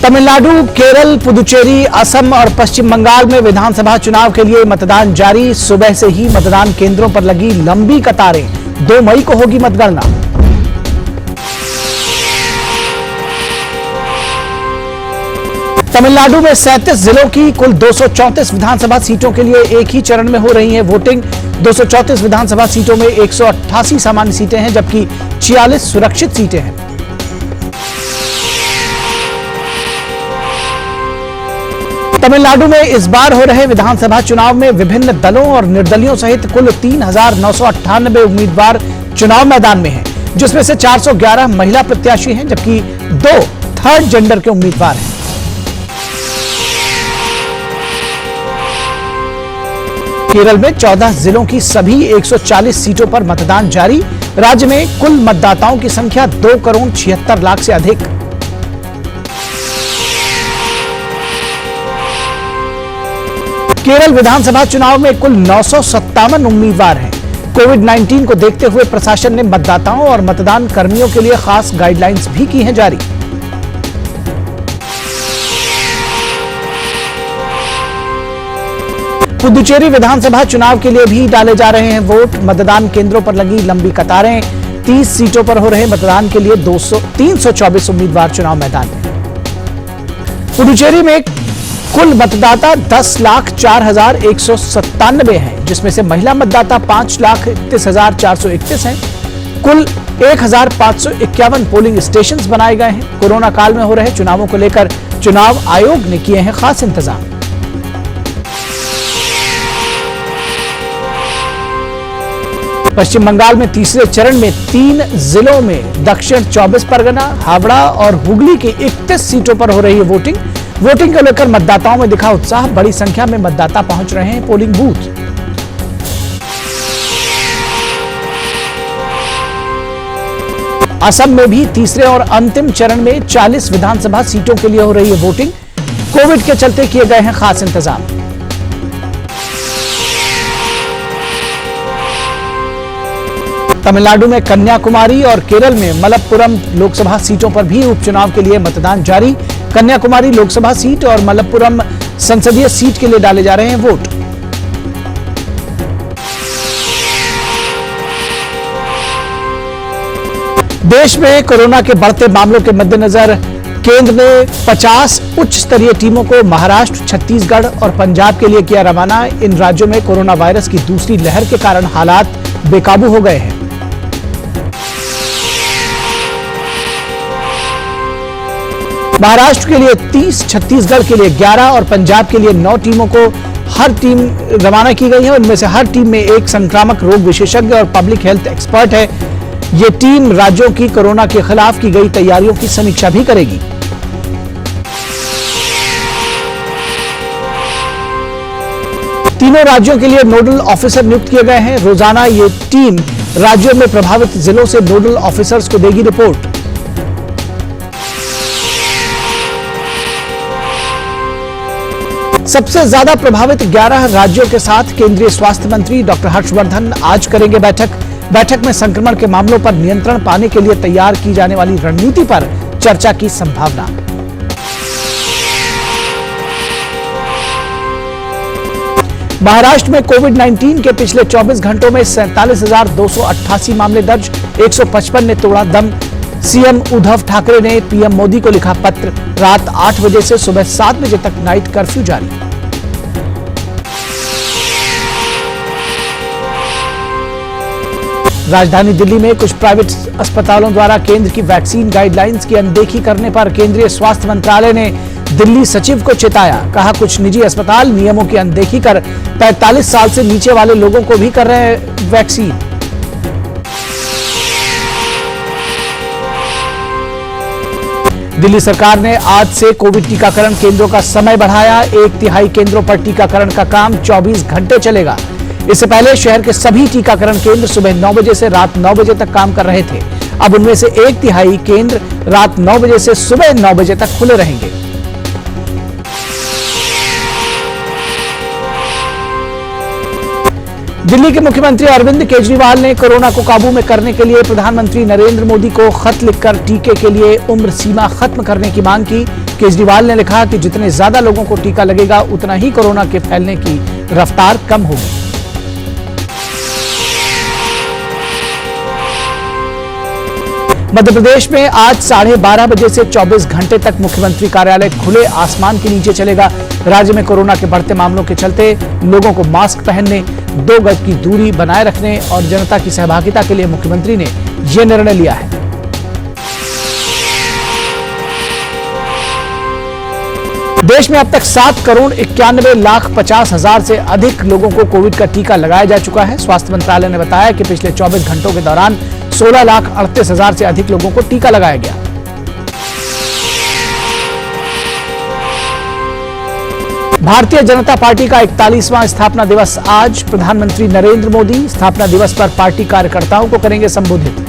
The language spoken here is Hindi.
तमिलनाडु, केरल, पुदुचेरी, असम और पश्चिम बंगाल में विधानसभा चुनाव के लिए मतदान जारी। सुबह से ही मतदान केंद्रों पर लगी लंबी कतारें। 2 मई को होगी मतगणना। तमिलनाडु में 37 जिलों की कुल 234 विधानसभा सीटों के लिए एक ही चरण में हो रही है वोटिंग। 234 विधानसभा सीटों में 188 सामान्य सीटें हैं, जबकि 46 सुरक्षित सीटें हैं। तमिलनाडु में इस बार हो रहे विधानसभा चुनाव में विभिन्न दलों और निर्दलियों सहित कुल 3,998 उम्मीदवार चुनाव मैदान में हैं, जिसमें से 411 महिला प्रत्याशी हैं, जबकि 2 थर्ड जेंडर के उम्मीदवार हैं। केरल में 14 जिलों की सभी 140 सीटों पर मतदान जारी। राज्य में कुल मतदाताओं की संख्या 2,76,00,000 से अधिक। केरल विधानसभा चुनाव में कुल 957 उम्मीदवार हैं। कोविड-19 को देखते हुए प्रशासन ने मतदाताओं और मतदान कर्मियों के लिए खास गाइडलाइंस भी की हैं जारी। पुदुचेरी विधानसभा चुनाव के लिए भी डाले जा रहे हैं वोट। मतदान केंद्रों पर लगी लंबी कतारें। 30 सीटों पर हो रहे मतदान के लिए 324 उम्मीदवार चुनाव मैदान में। पुदुचेरी में कुल मतदाता 10,04,197 हैं, जिसमें से महिला मतदाता 5,31,431 हैं। कुल 1,551 पोलिंग स्टेशंस बनाए गए हैं। कोरोना काल में हो रहे चुनावों को लेकर चुनाव आयोग ने किए हैं खास इंतजाम। पश्चिम बंगाल में तीसरे चरण में 3 जिलों में दक्षिण 24 परगना, हावड़ा और हुगली की 31 सीटों पर हो रही है वोटिंग। वोटिंग को लेकर मतदाताओं में दिखा उत्साह। बड़ी संख्या में मतदाता पहुंच रहे हैं पोलिंग बूथ। असम में भी तीसरे और अंतिम चरण में 40 विधानसभा सीटों के लिए हो रही है वोटिंग। कोविड के चलते किए गए हैं खास इंतजाम। तमिलनाडु में कन्याकुमारी और केरल में मलप्पुरम लोकसभा सीटों पर भी उपचुनाव के लिए मतदान जारी। कन्याकुमारी लोकसभा सीट और मलप्पुरम संसदीय सीट के लिए डाले जा रहे हैं वोट। देश में कोरोना के बढ़ते मामलों के मद्देनजर केंद्र ने 50 उच्च स्तरीय टीमों को महाराष्ट्र, छत्तीसगढ़ और पंजाब के लिए किया रवाना। इन राज्यों में कोरोना वायरस की दूसरी लहर के कारण हालात बेकाबू हो गए हैं। महाराष्ट्र के लिए 30, छत्तीसगढ़ के लिए 11 और पंजाब के लिए 9 टीमों को हर टीम रवाना की गई है। उनमें से हर टीम में एक संक्रामक रोग विशेषज्ञ और पब्लिक हेल्थ एक्सपर्ट है। ये टीम राज्यों की कोरोना के खिलाफ की गई तैयारियों की समीक्षा भी करेगी। तीनों राज्यों के लिए नोडल ऑफिसर नियुक्त किए गए हैं। रोजाना ये टीम राज्यों में प्रभावित जिलों से नोडल ऑफिसर्स को देगी रिपोर्ट। सबसे ज्यादा प्रभावित 11 राज्यों के साथ केंद्रीय स्वास्थ्य मंत्री डॉक्टर हर्षवर्धन आज करेंगे बैठक में संक्रमण के मामलों पर नियंत्रण पाने के लिए तैयार की जाने वाली रणनीति पर चर्चा की संभावना। महाराष्ट्र में कोविड-19 के पिछले 24 घंटों में 47,288 मामले दर्ज। 155 ने तोड़ा दम। सीएम उद्धव ठाकरे ने पीएम मोदी को लिखा पत्र। रात 8 बजे से सुबह 7 बजे तक नाइट कर्फ्यू जारी। राजधानी दिल्ली में कुछ प्राइवेट अस्पतालों द्वारा केंद्र की वैक्सीन गाइडलाइंस की अनदेखी करने पर केंद्रीय स्वास्थ्य मंत्रालय ने दिल्ली सचिव को चेताया। कहा, कुछ निजी अस्पताल नियमों की अनदेखी कर 45 साल से नीचे वाले लोगों को भी कर रहे हैं वैक्सीन। दिल्ली सरकार ने आज से कोविड टीकाकरण केंद्रों का समय बढ़ाया। 1/3 केंद्रों पर टीकाकरण का काम 24 घंटे चलेगा। इससे पहले शहर के सभी टीकाकरण केंद्र सुबह 9 बजे से रात 9 बजे तक काम कर रहे थे। अब उनमें से 1/3 केंद्र रात 9 बजे से सुबह 9 बजे तक खुले रहेंगे। दिल्ली के मुख्यमंत्री अरविंद केजरीवाल ने कोरोना को काबू में करने के लिए प्रधानमंत्री नरेंद्र मोदी को खत लिखकर टीके के लिए उम्र सीमा खत्म करने की मांग की। केजरीवाल ने लिखा कि जितने ज्यादा लोगों को टीका लगेगा उतना ही कोरोना के फैलने की रफ्तार कम होगी। मध्य प्रदेश में आज 12:30 बजे से 24 घंटे तक मुख्यमंत्री कार्यालय खुले आसमान के नीचे चलेगा। राज्य में कोरोना के बढ़ते मामलों के चलते लोगों को मास्क पहनने, 2 गज की दूरी बनाए रखने और जनता की सहभागिता के लिए मुख्यमंत्री ने यह निर्णय लिया है। देश में अब तक 7,91,50,000 से अधिक लोगों को कोविड का टीका लगाया जा चुका है। स्वास्थ्य मंत्रालय ने बताया कि पिछले 24 घंटों के दौरान 16,38,000 से अधिक लोगों को टीका लगाया गया। भारतीय जनता पार्टी का 41वां स्थापना दिवस आज। प्रधानमंत्री नरेंद्र मोदी स्थापना दिवस पर पार्टी कार्यकर्ताओं को करेंगे संबोधित।